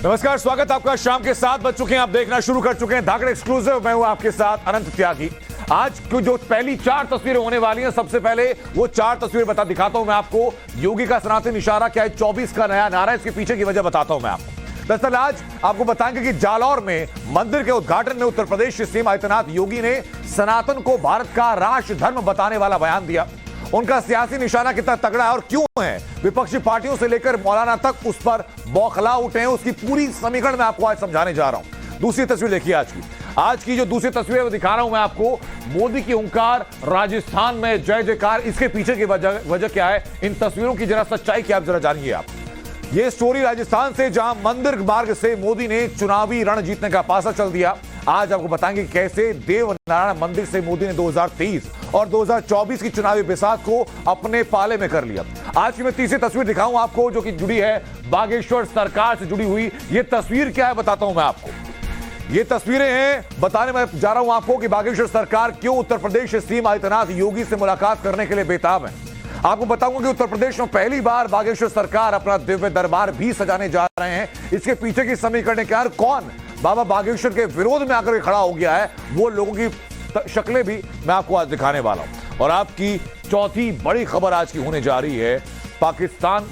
नमस्कार, स्वागत आपका। शाम के 7 बज चुके हैं, आप देखना शुरू कर चुके हैं धाकड़ एक्सक्लूसिव। मैं हूं आपके साथ अनंत त्यागी। आज की जो पहली 4 तस्वीरें होने वाली हैं, सबसे पहले वो 4 तस्वीरें दिखाता हूं मैं आपको। योगी का सनातन इशारा क्या है, 24 का नया नारा, इसके पीछे की वजह बताता हूं मैं आपको। दरअसल आज आपको बताएंगे कि जालौर में मंदिर के उद्घाटन में उत्तर प्रदेश के सीएम आदित्यनाथ योगी ने सनातन को भारत का राष्ट्र धर्म बताने वाला बयान दिया। उनका सियासी निशाना कितना तगड़ा है और क्यों है, विपक्षी पार्टियों से लेकर मौलाना तक उस पर बौखला उठे हैं, उसकी पूरी समीकरण में आपको आज समझाने जा रहा हूं। दूसरी तस्वीर देखिए आज की जो दूसरी तस्वीर दिखा रहा हूं मैं आपको, मोदी की हुंकार, राजस्थान में जय जयकार, इसके पीछे की वजह क्या है, इन तस्वीरों की जरा सच्चाई क्या आप जरा जानिए। आप ये स्टोरी राजस्थान से, जहां मंदिर मार्ग से मोदी ने चुनावी रण जीतने का पासा चल दिया। आज आपको बताएंगे कैसे देवनारायण मंदिर से मोदी ने 2023 और 2024 की चुनावी बिसात को अपने पाले में कर लिया। आज की मैं तीसरी तस्वीर दिखाऊं आपको, जो कि जुड़ी है बागेश्वर सरकार से जुड़ी हुई। ये तस्वीर क्या है बताता हूं मैं आपको। ये तस्वीरें हैं, बताने में जा रहा हूं आपको कि बागेश्वर सरकार क्यों उत्तर प्रदेश के सीएम आदित्यनाथ योगी से मुलाकात करने के लिए बेताब है। आपको बताऊंगा कि उत्तर प्रदेश में पहली बार बागेश्वर सरकार अपना दिव्य दरबार भी सजाने जा रहे हैं। इसके पीछे की समीकरण क्या है, कौन बाबा बागेश्वर के विरोध में आकर खड़ा हो गया है, वो लोगों की शक्लें भी मैं आपको आज दिखाने वाला हूं। और आपकी चौथी बड़ी खबर आज की होने जा रही है, पाकिस्तान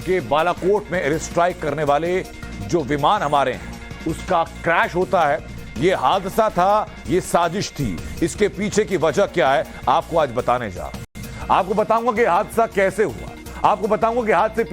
के बालाकोट में एयर स्ट्राइक करने वाले जो विमान हमारे हैं, उसका क्रैश होता है। ये हादसा था, ये साजिश थी, इसके पीछे की वजह क्या है आपको आज बताने जा रहा हूं। आपको बताऊंगा कि हादसा कैसे हुआ, आपको बताऊंगा कि हादसे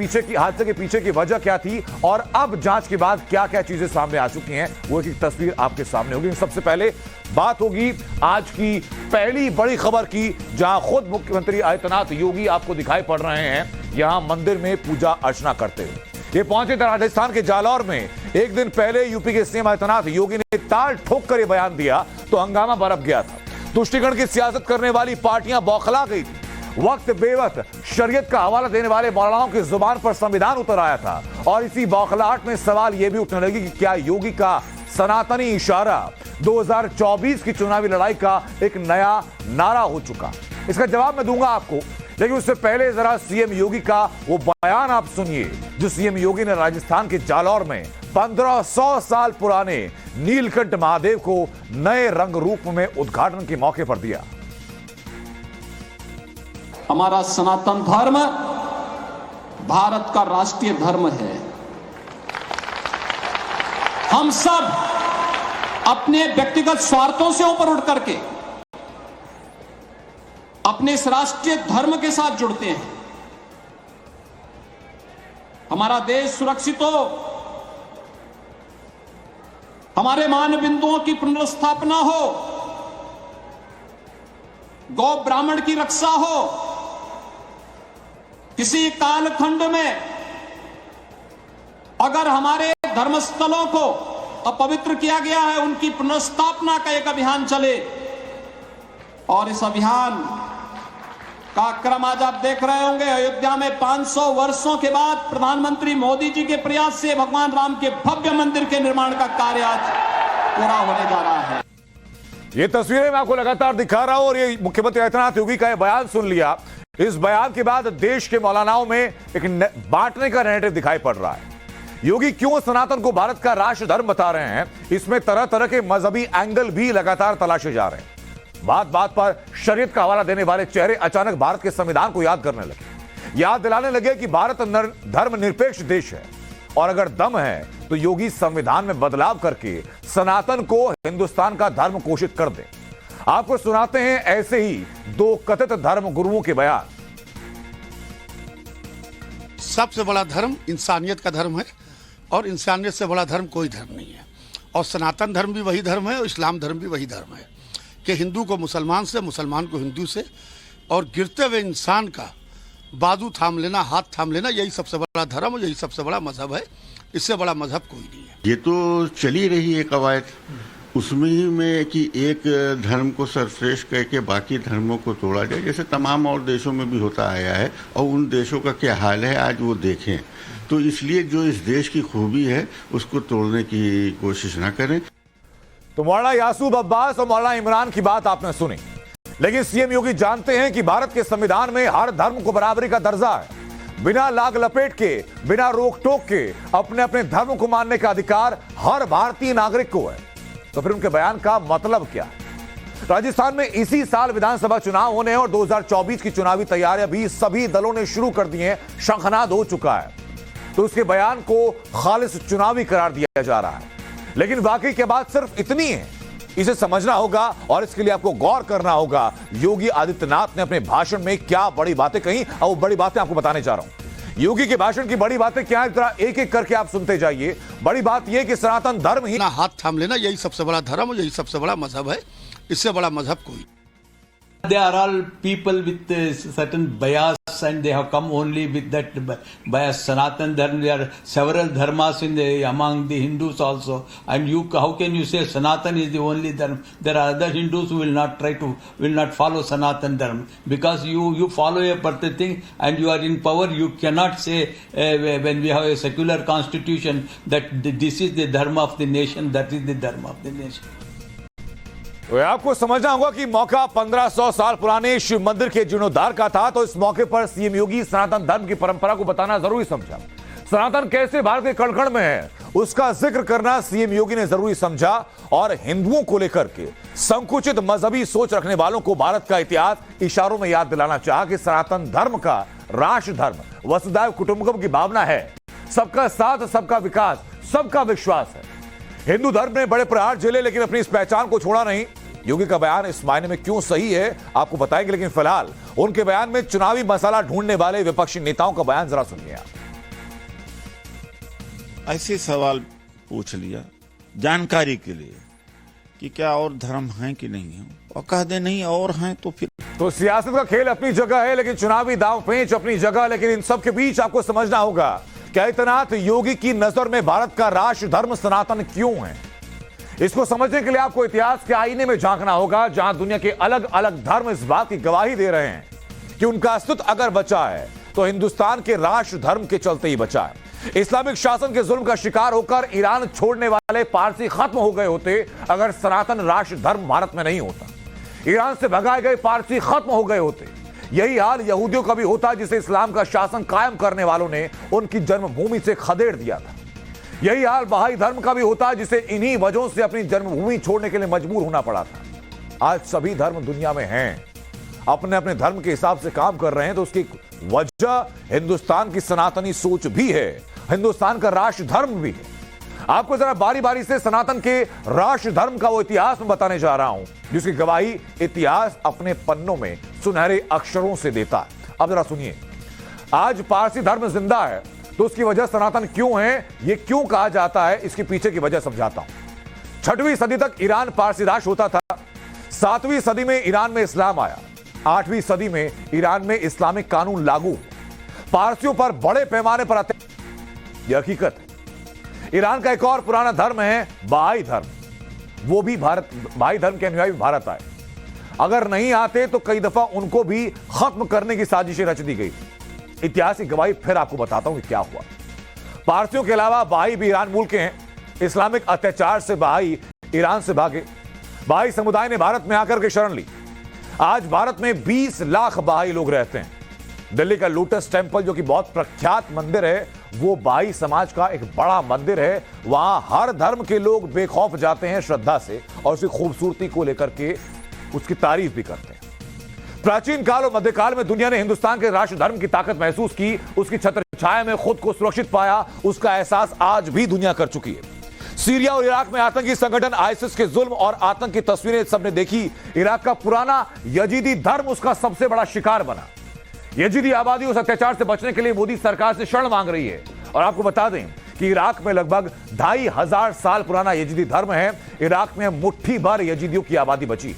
के पीछे की वजह क्या थी, और अब जांच के बाद क्या क्या चीजें सामने आ चुकी हैं, वो एक तस्वीर आपके सामने होगी। सबसे पहले बात होगी आज की पहली बड़ी खबर की, जहां खुद मुख्यमंत्री आदित्यनाथ योगी आपको दिखाई पड़ रहे हैं यहां मंदिर में पूजा अर्चना करते हुए। ये पहुंचे थे राजस्थान के जालौर में। एक दिन पहले यूपी के सीएम आदित्यनाथ योगी ने ताल ठोक कर यह बयान दिया तो हंगामा बरप गया था। तुष्टिकरण की सियासत करने वाली पार्टियां बौखला गई थी। वक्त बेवक्त शरीयत का हवाला देने वाले मौलानाओं की जुबान पर संविधान उतर आया था, और इसी बौखलाहट में सवाल यह भी उठने लगी कि क्या योगी का सनातनी इशारा 2024 की चुनावी लड़ाई का एक नया नारा हो चुका। इसका जवाब मैं दूंगा आपको, लेकिन उससे पहले जरा सीएम योगी का वो बयान आप सुनिए, जो सीएम योगी ने राजस्थान के जालौर में 1500 साल पुराने नीलकंठ महादेव को नए रंग रूप में उद्घाटन के मौके पर दिया। हमारा सनातन धर्म भारत का राष्ट्रीय धर्म है। हम सब अपने व्यक्तिगत स्वार्थों से ऊपर उठ करके अपने इस राष्ट्रीय धर्म के साथ जुड़ते हैं। हमारा देश सुरक्षित हो, हमारे मान बिंदुओं की पुनर्स्थापना हो, गौ ब्राह्मण की रक्षा हो, किसी कालखंड में अगर हमारे धर्मस्थलों को अपवित्र किया गया है, उनकी पुनर्स्थापना का एक अभियान चले। और इस अभियान का क्रम आज आप देख रहे होंगे। अयोध्या में 500 वर्षों के बाद प्रधानमंत्री मोदी जी के प्रयास से भगवान राम के भव्य मंदिर के निर्माण का कार्य आज पूरा होने जा रहा है। ये तस्वीरें मैं आपको लगातार दिखा रहा हूं, और ये मुख्यमंत्री आदित्यनाथ योगी का ये बयान सुन लिया। इस बयान के बाद देश के मौलानाओं में एक बांटने का नैरेटिव दिखाई पड़ रहा है। योगी क्यों सनातन को भारत का राष्ट्र धर्म बता रहे हैं, इसमें तरह तरह के मजहबी एंगल भी लगातार तलाशे जा रहे हैं। बात बात पर शरीयत का हवाला देने वाले चेहरे अचानक भारत के संविधान को याद करने लगे, याद दिलाने लगे कि भारत धर्मनिरपेक्ष देश है, और अगर दम है तो योगी संविधान में बदलाव करके सनातन को हिंदुस्तान का धर्म घोषित कर दे। आपको सुनाते हैं ऐसे ही 2 कथित धर्म गुरुओं के बयान। सबसे बड़ा धर्म इंसानियत का धर्म है, और इंसानियत से बड़ा धर्म कोई धर्म नहीं है। और सनातन धर्म भी वही धर्म है, और इस्लाम धर्म भी वही धर्म है कि हिंदू को मुसलमान से, मुसलमान को हिंदू से, और गिरते हुए इंसान का बाजू थाम लेना, हाथ थाम लेना, यही सबसे बड़ा धर्म और यही सबसे बड़ा मजहब है। इससे बड़ा मजहब कोई नहीं है। ये तो चली रही है कवायद, उसमें ही में कि एक धर्म को सर्वश्रेष्ठ कह के बाकी धर्मों को तोड़ा जाए, जैसे तमाम और देशों में भी होता आया है। और उन देशों का क्या हाल है आज वो देखें, तो इसलिए जो इस देश की खूबी है उसको तोड़ने की कोशिश ना करें। तो मौलाना यासूब अब्बास और मौलाना इमरान की बात आपने सुनी, लेकिन सीएम योगी जानते हैं कि भारत के संविधान में हर धर्म को बराबरी का दर्जा है। बिना लाग लपेट के, बिना रोक टोक के अपने अपने धर्म को मानने का अधिकार हर भारतीय नागरिक को है। तो फिर उनके बयान का मतलब क्या है? राजस्थान में इसी साल विधानसभा चुनाव होने हैं और 2024 की चुनावी तैयारियां भी सभी दलों ने शुरू कर दी हैं, शंखनाद हो चुका है। तो उसके बयान को खालिस चुनावी करार दिया जा रहा है। लेकिन वाकई की बात सिर्फ इतनी है, इसे समझना होगा और इसके लिए आपको गौर करना होगा योगी आदित्यनाथ ने अपने भाषण में क्या बड़ी बातें कही, और वो बड़ी बातें आपको बताने जा रहा हूं। योगी के भाषण की बड़ी बातें क्या है, जरा एक एक करके आप सुनते जाइए। बड़ी बात यह कि सनातन धर्म ही ना हाथ थाम लेना, यही सबसे बड़ा धर्म और यही सबसे बड़ा मजहब है। इससे बड़ा मजहब कोई। They are all people with certain bias and they have come only with that bias. Sanatan Dharma, there are several dharmas among the Hindus also. And how can you say Sanatan is the only dharma? There are other Hindus who will not follow Sanatan Dharma. Because you follow a particular thing and you are in power, you cannot say when we have a secular constitution that this is the dharma of the nation, that is the dharma of the nation. तो आपको समझना होगा कि मौका 1500 साल पुराने शिव मंदिर के जीर्णोद्धार का था। तो इस मौके पर सीएम योगी सनातन धर्म की परंपरा को बताना जरूरी समझा। सनातन कैसे भारत के कण-कण में है, उसका जिक्र करना सीएम योगी ने जरूरी समझा और हिंदुओं को लेकर के संकुचित मजहबी सोच रखने वालों को भारत का इतिहास इशारों में याद दिलाना चाहा कि सनातन धर्म का राष्ट्र धर्म वसुधैव कुटुंबकम की भावना है। सबका साथ, सबका विकास, सबका विश्वास है। हिंदू धर्म ने बड़े प्रहार झेले लेकिन अपनी इस पहचान को छोड़ा नहीं। योगी का बयान इस मायने में क्यों सही है आपको बताएंगे, लेकिन फिलहाल उनके बयान में चुनावी मसाला ढूंढने वाले विपक्षी नेताओं का बयान जरा सुनिए आप। ऐसे सवाल पूछ लिया जानकारी के लिए कि क्या और धर्म हैं कि नहीं है, और कह दे नहीं और हैं तो फिर तो सियासत का खेल अपनी जगह है, लेकिन चुनावी दांव पेंच अपनी जगह। लेकिन इन सब के बीच आपको समझना होगा कि आदित्यनाथ योगी की नजर में भारत का राष्ट्र धर्म सनातन क्यों है। इसको समझने के लिए आपको इतिहास के आईने में झांकना होगा, जहां दुनिया के अलग अलग धर्म इस बात की गवाही दे रहे हैं कि उनका अस्तित्व अगर बचा है तो हिंदुस्तान के राष्ट्र धर्म के चलते ही बचा है। इस्लामिक शासन के जुल्म का शिकार होकर ईरान छोड़ने वाले पारसी खत्म हो गए होते अगर सनातन राष्ट्र धर्म भारत में नहीं होता। ईरान से भगाए गए पारसी खत्म हो गए होते। यही हाल यहूदियों का भी होता, जिसे इस्लाम का शासन कायम करने वालों ने उनकी जन्मभूमि से खदेड़ दिया था। यही हाल बहाई धर्म का भी होता, जिसे इन्हीं वजहों से अपनी जन्मभूमि छोड़ने के लिए मजबूर होना पड़ा था। आज सभी धर्म दुनिया में हैं, अपने अपने धर्म के हिसाब से काम कर रहे हैं। तो उसकी वजह हिंदुस्तान की सनातनी सोच भी है, हिंदुस्तान का राष्ट्र धर्म भी है। आपको जरा बारी बारी से सनातन के राष्ट्र धर्म का वो इतिहास में बताने जा रहा हूं, जिसकी गवाही इतिहास अपने पन्नों में सुनहरे अक्षरों से देता है। अब जरा सुनिए, आज पारसी धर्म जिंदा है तो उसकी वजह सनातन क्यों है, ये क्यों कहा जाता है, इसके पीछे की वजह समझाता हूं। 6वीं सदी तक ईरान पारसी राष्ट्र होता था। 7वीं सदी में ईरान में इस्लाम आया। 8वीं सदी में ईरान में इस्लामिक कानून लागू। पारसियों पर बड़े पैमाने पर यह हकीकत है। ईरान का एक और पुराना धर्म है बहाई धर्म। वो भी बहाई धर्म के अनुयायी भारत आए। अगर नहीं आते तो कई दफा उनको भी खत्म करने की साजिशें रच दी गई। इतिहास की गवाही फिर आपको बताता हूं कि क्या हुआ। पारसियों के अलावा बहाई भी ईरान मूल के हैं। इस्लामिक अत्याचार से बहाई ईरान से भागे। बहाई समुदाय ने भारत में आकर के शरण ली। आज भारत में 20 लाख बहाई लोग रहते हैं। दिल्ली का लोटस टेंपल, जो कि बहुत प्रख्यात मंदिर है, वो बहाई समाज का एक बड़ा मंदिर है। वहां हर धर्म के लोग बेखौफ जाते हैं श्रद्धा से और उसकी खूबसूरती को लेकर के उसकी तारीफ भी करते हैं। प्राचीन काल और मध्यकाल में दुनिया ने हिंदुस्तान के राष्ट्र धर्म की ताकत महसूस की, उसकी छत्र छाया में खुद को सुरक्षित पाया। उसका एहसास आज भी दुनिया कर चुकी है। सीरिया और इराक में आतंकी संगठन आईसिस के जुल्म और आतंक की तस्वीरें सबने देखी। इराक का पुराना यजीदी धर्म उसका सबसे बड़ा शिकार बना। यजीदी आबादी उस अत्याचार से बचने के लिए मोदी सरकार से शरण मांग रही है। और आपको बता दें कि इराक में लगभग 2500 साल पुराना यजीदी धर्म है। इराक में मुट्ठी भर यजीदियों की आबादी बची।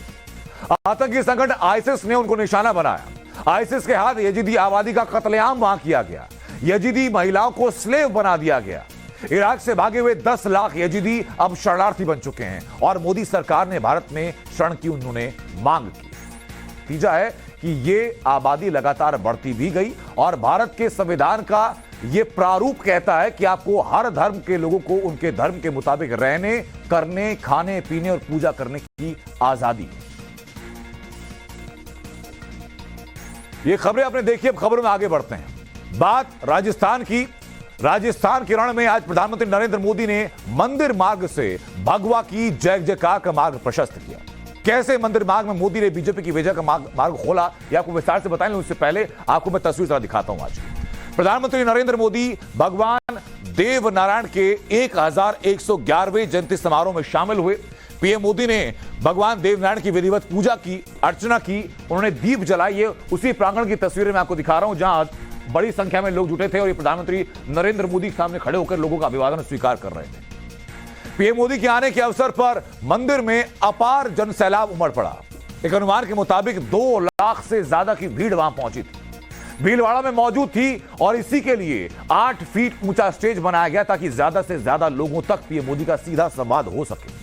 आतंकी संगठन आईसिस ने उनको निशाना बनाया। आईसिस के हाथ यजीदी आबादी का कत्लेआम वहां किया गया। यजीदी महिलाओं को स्लेव बना दिया गया। इराक से भागे हुए 10 लाख यजीदी अब शरणार्थी बन चुके हैं और मोदी सरकार ने भारत में शरण की उन्होंने मांग की। नतीजा है कि ये आबादी लगातार बढ़ती भी गई और भारत के संविधान का ये प्रारूप कहता है कि आपको हर धर्म के लोगों को उनके धर्म के मुताबिक रहने, करने, खाने, पीने और पूजा करने की आजादी है। ये खबरें आपने देखी। अब खबरों में आगे बढ़ते हैं। बात राजस्थान की। राजस्थान के रण में आज प्रधानमंत्री नरेंद्र मोदी ने मंदिर मार्ग से भगवा की जय जयकार का मार्ग प्रशस्त किया। कैसे मंदिर मार्ग में मोदी ने बीजेपी की विजय का मार्ग खोला, यह आपको विस्तार से बताएंगे। उससे पहले आपको मैं तस्वीर जरा दिखाता हूं। आज प्रधानमंत्री नरेंद्र मोदी भगवान देव नारायण के 1111वें जयंती समारोह में शामिल हुए। पीएम मोदी ने भगवान देवनारायण की विधिवत पूजा की, अर्चना की, उन्होंने दीप जलाई। उसी प्रांगण की तस्वीरें मैं आपको दिखा रहा हूं जहां बड़ी संख्या में लोग जुटे थे और ये प्रधानमंत्री नरेंद्र मोदी के सामने खड़े होकर लोगों का अभिवादन स्वीकार कर रहे थे। पीएम मोदी के आने के अवसर पर मंदिर में अपार जनसैलाब उमड़ पड़ा। एक अनुमान के मुताबिक 2 लाख से ज्यादा की भीड़ वहां पहुंची थी, भीलवाड़ा में मौजूद थी और इसी के लिए 8 फीट ऊंचा स्टेज बनाया गया ताकि ज्यादा से ज्यादा लोगों तक पीएम मोदी का सीधा संवाद हो सके।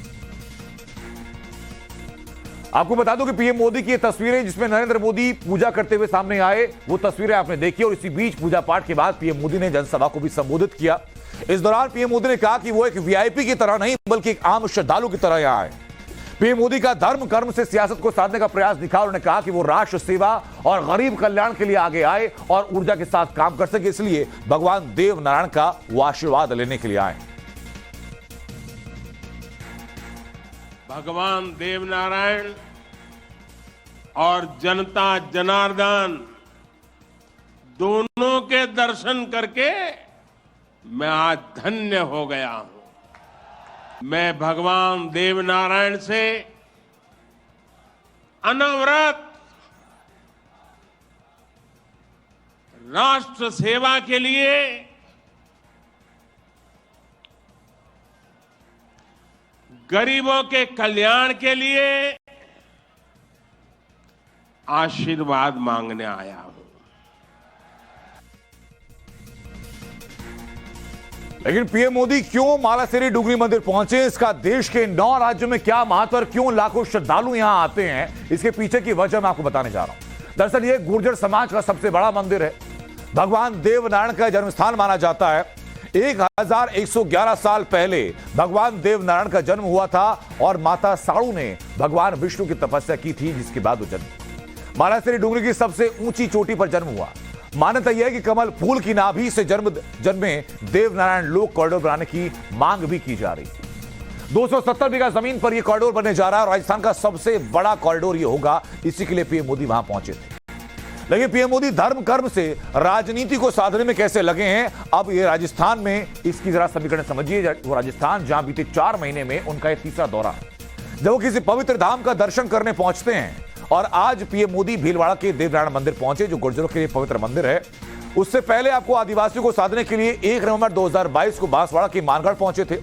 आपको बता दूं कि पीएम मोदी की ये तस्वीरें जिसमें नरेंद्र मोदी पूजा करते हुए सामने आए, वो तस्वीरें आपने देखी और इसी बीच पूजा पाठ के बाद पीएम मोदी ने जनसभा को भी संबोधित किया। इस दौरान पीएम मोदी ने कहा कि वो एक वीआईपी की तरह नहीं बल्कि एक आम श्रद्धालु की तरह यहां आए। पीएम मोदी का धर्म कर्म से सियासत को साधने का प्रयास दिखा। उन्होंने कहा कि वो राष्ट्र सेवा और गरीब कल्याण के लिए आगे आए और ऊर्जा के साथ काम कर सके, इसलिए भगवान देव नारायण का वो आशीर्वाद लेने के लिए आए। भगवान देव नारायण और जनता जनार्दन दोनों के दर्शन करके मैं आज धन्य हो गया हूं। मैं भगवान देव नारायण से अनवरत राष्ट्र सेवा के लिए गरीबों के कल्याण के लिए आशीर्वाद मांगने आया हूं। लेकिन पीएम मोदी क्यों मालासेरी डुगरी मंदिर पहुंचे, इसका देश के 9 राज्यों में क्या महत्व और क्यों लाखों श्रद्धालु यहां आते हैं, इसके पीछे की वजह मैं आपको बताने जा रहा हूं। दरअसल ये गुर्जर समाज का सबसे बड़ा मंदिर है। भगवान देव नारायण का जन्म स्थान माना जाता है। 1111 साल पहले भगवान देव नारायण का जन्म हुआ था और माता साड़ू ने भगवान विष्णु की तपस्या की थी, जिसके बाद वो जन्म मालासेरी डुंगरी की सबसे ऊंची चोटी पर जन्म हुआ। मान्यता यह है कि कमल फूल की नाभि से जन्मे देव नारायण लोक कॉरिडोर बनाने की मांग भी की जा रही है। 270 बीघा जमीन पर यह कॉरिडोर बनने जा रहा है और राजस्थान का सबसे बड़ा कॉरिडोर यह होगा। इसी के लिए पीएम मोदी वहां पहुंचे थे। लेकिन पीएम मोदी धर्म कर्म से राजनीति को साधने में कैसे लगे हैं, अब ये राजस्थान में इसकी जरा समीकरण समझिए। वो राजस्थान जहां बीते 4 महीने में उनका यह तीसरा दौरा है, जब वो किसी पवित्र धाम का दर्शन करने पहुंचते हैं। और आज पीएम मोदी भीलवाड़ा के देवनारायण मंदिर पहुंचे, जो गुर्जरों के लिए पवित्र मंदिर है। उससे पहले आपको आदिवासियों को साधने के लिए 1 नवंबर 2022 को बांसवाड़ा के मानगढ़ पहुंचे थे।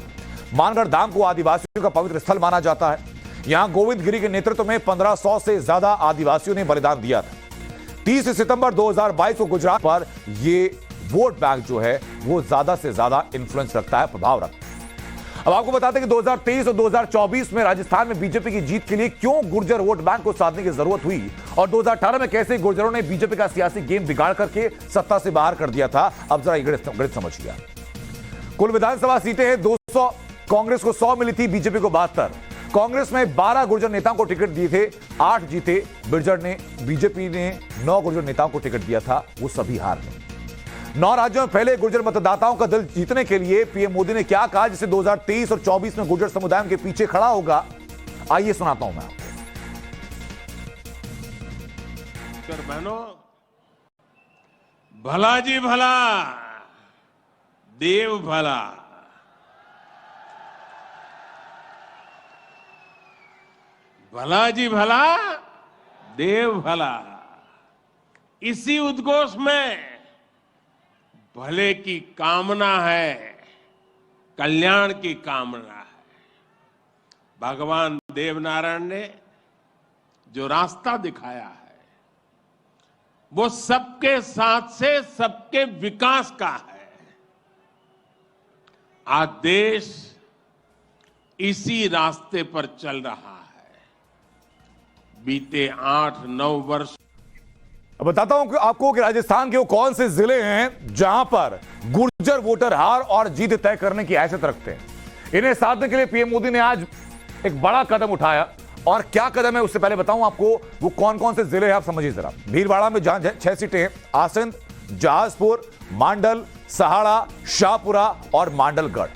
मानगढ़ धाम को आदिवासियों का पवित्र स्थल माना जाता है। यहां गोविंद गिरी के नेतृत्व में 1500 से ज्यादा आदिवासियों ने बलिदान दिया था। 30 सितंबर 2022 को गुजरात पर ये वोट बैंक जो है वो ज्यादा से ज्यादा इंफ्लुएंस रखता है, प्रभाव रखता है। अब आपको बताते हैं कि 2023 और 2024 में राजस्थान में बीजेपी की जीत के लिए क्यों गुर्जर वोट बैंक को साधने की जरूरत हुई और 2018 में कैसे गुर्जरों ने बीजेपी का सियासी गेम बिगाड़ करके सत्ता से बाहर कर दिया था। अब जरा गणित समझिए। कुल विधानसभा सीटें हैं 200, कांग्रेस को 100 मिली थी, बीजेपी को 72। कांग्रेस में 12 गुर्जर नेताओं को टिकट दिए थे, 8 जीते। बीजेपी ने 9 गुर्जर नेताओं को टिकट दिया था, वो सभी हार गए। 9 राज्यों में फैले गुर्जर मतदाताओं का दिल जीतने के लिए पीएम मोदी ने क्या कहा, जिसे 2023 और 24 में गुर्जर समुदाय के पीछे खड़ा होगा। आइए सुनाता हूं मैं आपको। बहनों, भला जी भला, देव भला। भला जी भला, देव भला। इसी उद्घोष में भले की कामना है, कल्याण की कामना है। भगवान देवनारायण ने जो रास्ता दिखाया है वो सबके साथ से सबके विकास का है। आज देश इसी रास्ते पर चल रहा है। बीते 8-9 वर्ष बताता हूं कि आपको कि राजस्थान के वो कौन से जिले हैं जहां पर गुर्जर वोटर हार और जीत तय करने की हैसियत रखते हैं। इन्हें साधने के लिए पीएम मोदी ने आज एक बड़ा कदम उठाया और क्या कदम है उससे पहले बताऊं आपको वो कौन कौन से जिले हैं, आप समझिए जरा। भीलवाड़ा में जहां 6 सीटें हैं, आसंद, जहाजपुर, मांडल, सहाड़ा, शाहपुरा और मांडलगढ़।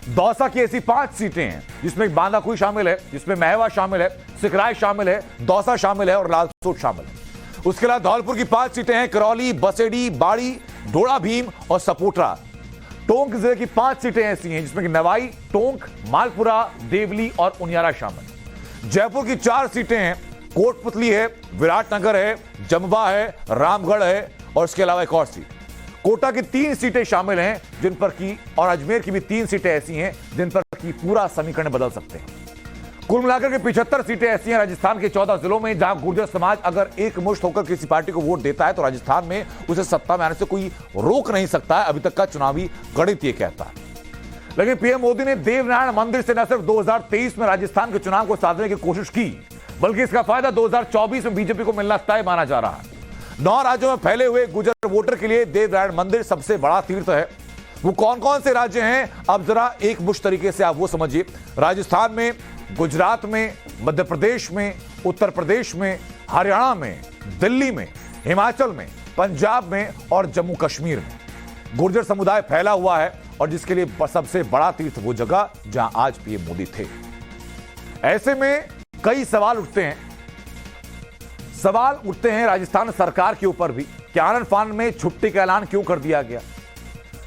दौसा की ऐसी 5 सीटें हैं जिसमें बांदाकुई शामिल है, जिसमें महवा शामिल है, सिकराय शामिल है, दौसा शामिल है और लालसोट शामिल है। उसके अलावा धौलपुर की 5 सीटें हैं, करौली, बसेड़ी, बाड़ी, ढोड़ा भीम और सपोटरा। टोंक जिले की 5 सीटें ऐसी हैं जिसमें नवाई, टोंक, मालपुरा, देवली और उनियारा शामिल। जयपुर की 4 सीटें हैं, कोटपुतली है, विराटनगर है, जमवा है, रामगढ़ है और इसके अलावा एक और सीट। कोटा की 3 सीटें शामिल हैं जिन पर की, और अजमेर की भी 3 सीटें ऐसी हैं जिन पर की पूरा समीकरण बदल सकते हैं। कुल मिलाकर के 75 सीटें ऐसी हैं राजस्थान के 14 जिलों में जहां गुर्जर समाज अगर एक मुश्त होकर किसी पार्टी को वोट देता है तो राजस्थान में उसे सत्ता में आने से कोई रोक नहीं सकता है। अभी तक का चुनावी गणित यह कहता है। लेकिन पीएम मोदी ने देवनारायण मंदिर से न सिर्फ 2023 में राजस्थान के चुनाव को साधने की कोशिश की, बल्कि इसका फायदा 2024 में बीजेपी को मिलना तय माना जा रहा है। 9 राज्यों में फैले हुए गुर्जर वोटर के लिए देवनारायण मंदिर सबसे बड़ा तीर्थ है। वो कौन कौन से राज्य हैं, अब जरा एक मुश्त तरीके से आप वो समझिए। राजस्थान में, गुजरात में, मध्य प्रदेश में, उत्तर प्रदेश में, हरियाणा में, दिल्ली में, हिमाचल में, पंजाब में और जम्मू कश्मीर में गुर्जर समुदाय फैला हुआ है और जिसके लिए सबसे बड़ा तीर्थ वो जगह जहां आज पीएम मोदी थे। ऐसे में कई सवाल उठते हैं राजस्थान सरकार के ऊपर भी कि आनन फानन में छुट्टी का ऐलान क्यों कर दिया गया।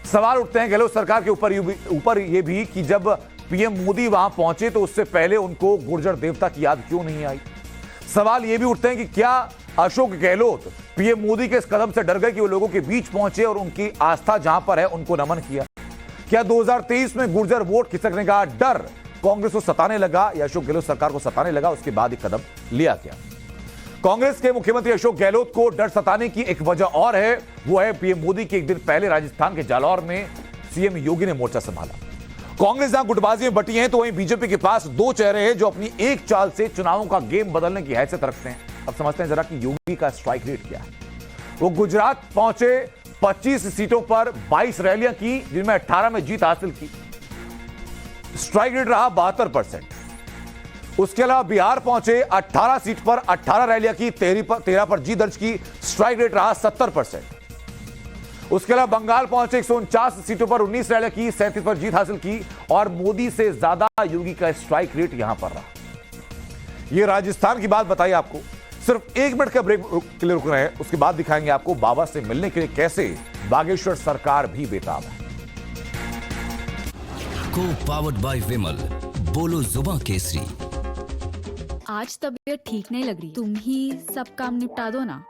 सवाल उठते हैं गहलोत सरकार के ऊपर ये भी कि जब पीएम मोदी वहां पहुंचे तो उससे पहले उनको गुर्जर देवता की याद क्यों नहीं आई। सवाल ये भी उठते हैं कि क्या अशोक गहलोत पीएम मोदी के इस कदम से डर गए कि वो लोगों के बीच पहुंचे और उनकी आस्था जहां पर है उनको नमन किया। क्या 2023 में गुर्जर वोट खिसकने का डर कांग्रेस को सताने लगा या अशोक गहलोत सरकार को सताने लगा, उसके बाद एक कदम लिया गया। कांग्रेस के मुख्यमंत्री अशोक गहलोत को डर सताने की एक वजह और है, वो है पीएम मोदी के एक दिन पहले राजस्थान के जालौर में सीएम योगी ने मोर्चा संभाला। कांग्रेस जहां गुटबाजी में बटी है तो वहीं बीजेपी के पास 2 चेहरे हैं जो अपनी एक चाल से चुनावों का गेम बदलने की हैसियत रखते हैं। अब समझते हैं जरा कि योगी का स्ट्राइक रेट क्या है। वो गुजरात पहुंचे, 25 सीटों पर 22 रैलियां की जिनमें 18 में जीत हासिल की, स्ट्राइक रेट रहा 72%। उसके अलावा बिहार पहुंचे, 18 सीट पर 18 रैलियां की, 13 पर जीत दर्ज की, स्ट्राइक रेट रहा 70%। उसके अलावा बंगाल पहुंचे, 149 सीटों पर 19 रैलियां की, 37 पर जीत हासिल की और मोदी से ज्यादा योगी का स्ट्राइक रेट यहां पर रहा। यह राजस्थान की बात बताइए आपको। सिर्फ 1 मिनट का ब्रेक के लिए रुक रहे हैं, उसके बाद दिखाएंगे आपको बाबा से मिलने के लिए कैसे बागेश्वर सरकार भी बेताब है। को पावर्ड बाय विमल, बोलो जुबां केसरी। आज तबीयत ठीक नहीं लग रही, तुम ही सब काम निपटा दो ना।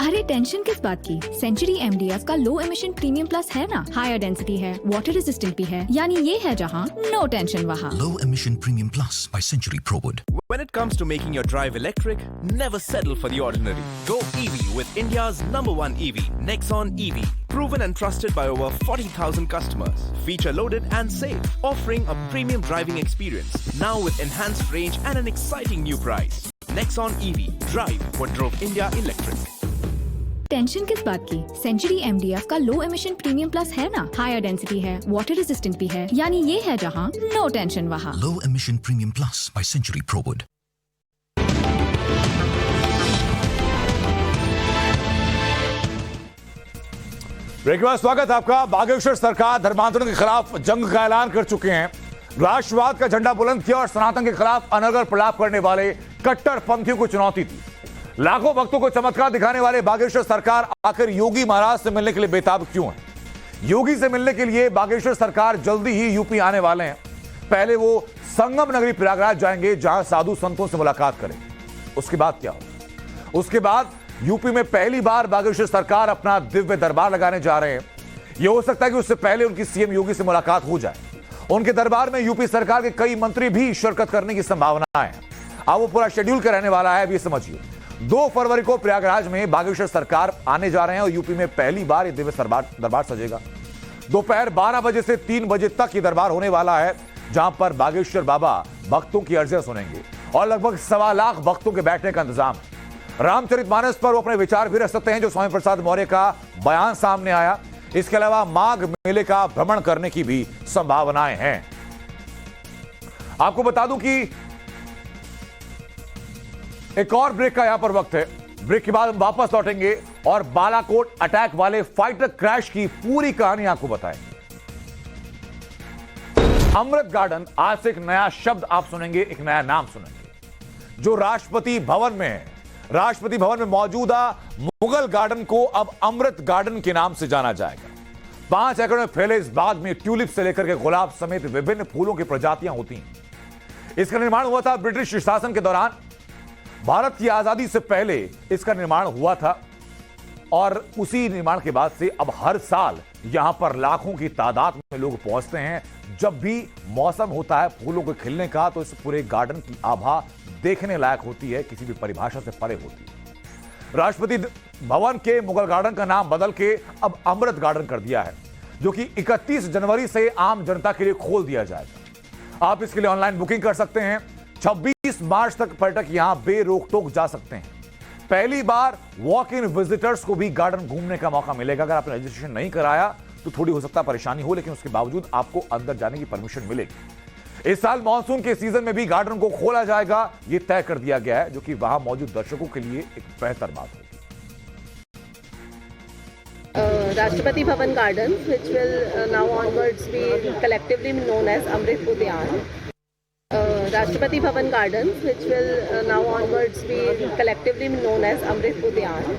अरे टेंशन किस बात की, सेंचुरी MDF का लो एमिशन प्रीमियम प्लस है ना, हायर डेंसिटी है, वाटर रेजिस्टेंट भी है, यानी ये है जहाँ नो टेंशन वहाँ। Low emission premium plus by Century ProWood. When it comes to making your drive electric, never settle for the ordinary. Go EV with India's #1 EV, Nexon EV. Proven and trusted by over 40,000 customers. Feature loaded and safe, offering a premium driving experience. Now with enhanced range and an exciting new price. Nexon EV, drive what drove India electric. Tension किस बात की, century MDF का लो emission premium plus है ना, higher density है, water resistant भी है, यानी ये है जहाँ नो टेंशन वहाँ। Low emission premium plus by Century ProWood. Break के बाद स्वागत आपका। बागेश्वर सरकार धर्मांतरण के खिलाफ जंग का ऐलान कर चुके हैं, राष्ट्रवाद का झंडा बुलंद किया और सनातन के खिलाफ अनर्गल प्रलाप करने वाले कट्टरपंथियों को चुनौती दी। लाखों भक्तों को चमत्कार दिखाने वाले बागेश्वर सरकार आखिर योगी महाराज से मिलने के लिए बेताब क्यों है। योगी से मिलने के लिए बागेश्वर सरकार जल्दी ही यूपी आने वाले हैं। पहले वो संगम नगरी प्रयागराज जाएंगे जहां साधु संतों से मुलाकात करेंगे। उसके बाद क्या होगा, उसके बाद यूपी में पहली बार बागेश्वर सरकार अपना दिव्य दरबार लगाने जा रहे हैं। यह हो सकता है कि उससे पहले उनकी सीएम योगी से मुलाकात हो जाए। उनके दरबार में यूपी सरकार के कई मंत्री भी शिरकत करने की संभावना है। अब वो पूरा शेड्यूल क्या रहने वाला है अभी समझिए। 2 फरवरी को प्रयागराज में बागेश्वर सरकार आने जा रहे हैं और यूपी में पहली बार ये दिव्य दरबार सजेगा। दोपहर 12 बजे से 3 बजे तक ये दरबार होने वाला है, जहां पर बागेश्वर बाबा भक्तों की अर्जियां सुनेंगे और लगभग 1.25 लाख भक्तों के बैठने का इंतजाम है। रामचरितमानस पर वो अपने विचार भी रख सकते हैं, जो स्वामी प्रसाद मौर्य का बयान सामने आया। इसके अलावा माघ मेले का भ्रमण करने की भी संभावनाएं हैं। आपको बता दूं कि एक और ब्रेक का यहां पर वक्त है। ब्रेक के बाद हम वापस लौटेंगे और बालाकोट अटैक वाले फाइटर क्रैश की पूरी कहानी आपको बताएंगे। अमृत गार्डन, आज से एक नया शब्द आप सुनेंगे, एक नया नाम सुनेंगे जो राष्ट्रपति भवन में है। राष्ट्रपति भवन में मौजूदा मुगल गार्डन को अब अमृत गार्डन के नाम से जाना जाएगा। 5 एकड़ में फैले इस बाग में ट्यूलिप से लेकर के गुलाब समेत विभिन्न फूलों की प्रजातियां होती हैं। इसका निर्माण हुआ था ब्रिटिश शासन के दौरान। भारत की आजादी से पहले इसका निर्माण हुआ था और उसी निर्माण के बाद से अब हर साल यहां पर लाखों की तादाद में लोग पहुंचते हैं। जब भी मौसम होता है फूलों के खिलने का तो इस पूरे गार्डन की आभा देखने लायक होती है, किसी भी परिभाषा से परे होती है। राष्ट्रपति भवन के मुगल गार्डन का नाम बदल के अब अमृत गार्डन कर दिया है, जो कि 31 जनवरी से आम जनता के लिए खोल दिया जाएगा। आप इसके लिए ऑनलाइन बुकिंग कर सकते हैं। 26 मार्च तक पर्यटक यहां बेरोक टोक जा सकते हैं। पहली बार वॉक इन विजिटर्स को भी गार्डन घूमने का मौका मिलेगा। अगर आपने रजिस्ट्रेशन नहीं कराया तो थोड़ी हो सकता है परेशानी हो, लेकिन उसके बावजूद आपको अंदर जाने की परमिशन मिलेगी। इस साल मानसून के सीजन में भी गार्डन को खोला जाएगा, यह तय कर दिया गया है, जो कि वहां मौजूद दर्शकों के लिए एक बेहतर बात होगी। Rashtrapati Bhavan Gardens, which will now onwards be collectively known as Amrit Udyan. Rashtrapati Bhavan Gardens, which will now onwards be collectively known as Amrit Udyan.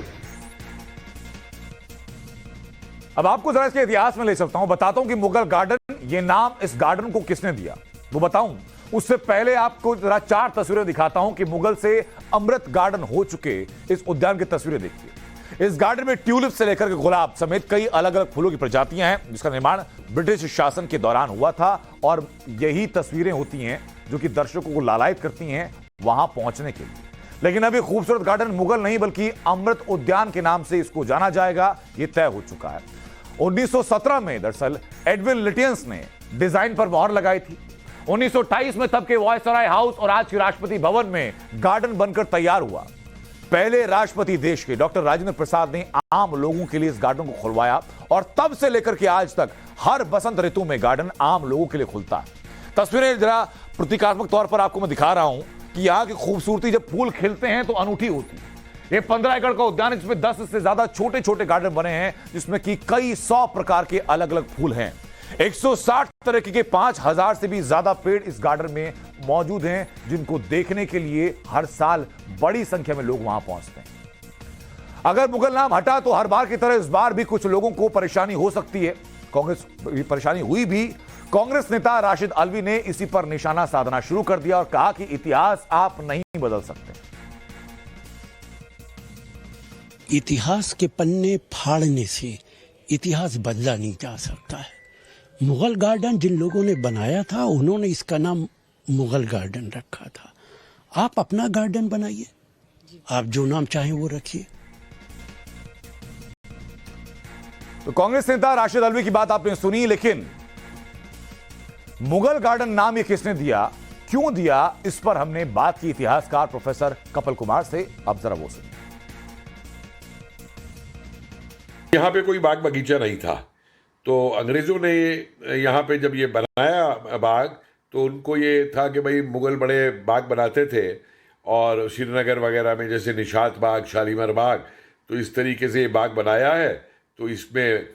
अब आपको जरा इसके इतिहास में ले चलता हूं, बताता हूं कि मुगल गार्डन, ये नाम इस गार्डन को किसने दिया वो बताऊं। उससे पहले आपको जरा 4 तस्वीरें दिखाता हूं कि मुगल से अमृत गार्डन हो चुके इस उद्यान की तस्वीरें देखिए। इस गार्डन में ट्यूलिप से लेकर के गुलाब समेत कई अलग अलग फूलों की प्रजातियां हैं, जिसका निर्माण ब्रिटिश शासन के दौरान हुआ था। और यही तस्वीरें होती हैं जो कि दर्शकों को लालायित करती हैं वहां पहुंचने के लिए। लेकिन अभी खूबसूरत गार्डन मुगल नहीं बल्कि अमृत उद्यान के नाम से इसको जाना जाएगा, यह तय हो चुका है। 1917 में दरअसल एडविन लिटियंस ने डिजाइन पर मोहर लगाई थी। 1928 में तब के वायसराय हाउस और आज के राष्ट्रपति भवन में गार्डन बनकर तैयार हुआ। पहले राष्ट्रपति देश के डॉक्टर राजेंद्र प्रसाद ने आम लोगों के लिए इस गार्डन को खुलवाया और तब से लेकर के आज तक हर बसंत ऋतु में गार्डन आम लोगों के लिए खुलता है। तस्वीरें जरा प्रतीकात्मक तौर पर आपको मैं दिखा रहा हूं कि यहां की खूबसूरती जब फूल खिलते हैं तो अनूठी होती है। ये 15 एकड़ का उद्यान, इसमें 10 से ज्यादा छोटे छोटे गार्डन बने हैं, जिसमें कि कई 100 प्रकार के अलग अलग फूल हैं। 160 तरह के 5000 से भी ज्यादा पेड़ इस गार्डन में मौजूद हैं, जिनको देखने के लिए हर साल बड़ी संख्या में लोग वहां पहुंचते हैं। अगर मुगल नाम हटा तो हर बार की तरह इस बार भी कुछ लोगों को परेशानी हो सकती है। कांग्रेस परेशानी हुई भी। कांग्रेस नेता राशिद अल्वी ने इसी पर निशाना साधना शुरू कर दिया और कहा कि इतिहास आप नहीं बदल सकते। इतिहास के पन्ने फाड़ने से इतिहास बदला नहीं जा सकता है। मुगल गार्डन जिन लोगों ने बनाया था उन्होंने इसका नाम मुगल गार्डन रखा था। आप अपना गार्डन बनाइए, आप जो नाम चाहें वो रखिए। तो कांग्रेस नेता राशिद अल्वी की बात आपने सुनी, लेकिन मुगल गार्डन नाम ये किसने दिया, क्यों दिया, इस पर हमने बात की इतिहासकार प्रोफेसर कपिल कुमार से। अब जरा वो सुनिए। यहाँ पे कोई बाग बगीचा नहीं था, तो अंग्रेजों ने यहाँ पे जब ये बनाया बाग तो उनको ये था कि भाई मुगल बड़े बाग बनाते थे और श्रीनगर वगैरह में जैसे निशात बाग, शालीमार बाग, तो इस तरीके से ये बाग बनाया है। तो इसमें